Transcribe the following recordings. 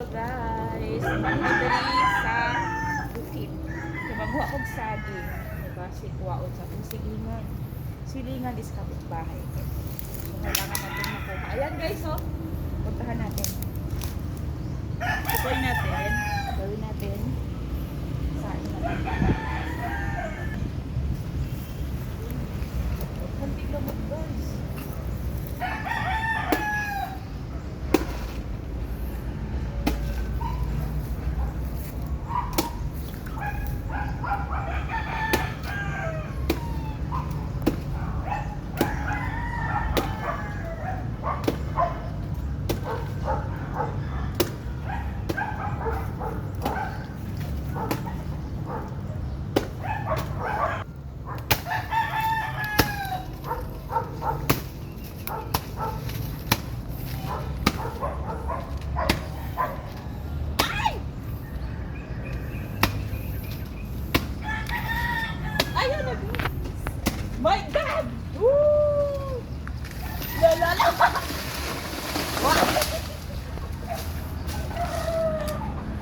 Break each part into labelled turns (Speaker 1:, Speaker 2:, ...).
Speaker 1: guys, diri sa bukid. Maghuwa kog saging, diba? Kuwaon sa akong silingan. Silingan is kapitbahay. So, kailangan natin makuha. Ayan guys, oh. Puntahan natin. Tukoy natin. Gawin natin. Saan natin. Kantig lamot guys. My God! Woo! La la la! Wow!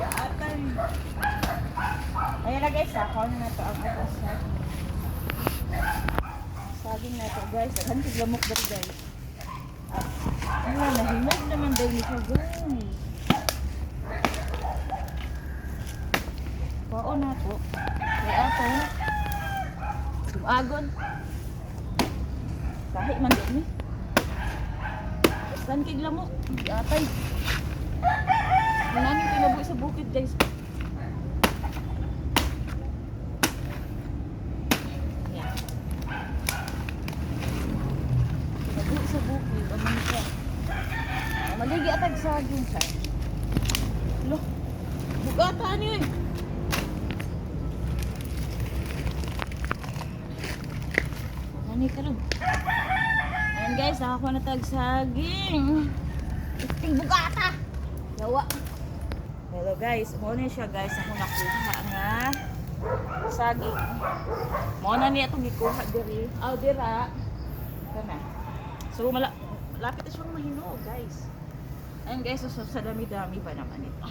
Speaker 1: Gaatay! Ayan na guys, ako na to ang atas saging. Saging na to guys. Hantig lamok dali guys. Nahimog naman daw nito guys. Pao na to. Kaya ako agon. Kahit man din eh. Saan kig lamok? Atay. Namin pinabuhi sa bukid guys. Yan. Pinabuhi sa bukid. Ano siya? Maligi atag saging siya. Lo. Bugata niyo eh. Ani ka lang. Ayan guys, nakakuha na tag saging. Isting bugata. Yawa. Hello guys, muna siya guys. Ako nakuha nga saging. Muna niya itong ikuha diri. Aw dira. Ito na. So malapit na siyang mahinog guys. Ayan guys, so, sa dami-dami pa naman ito.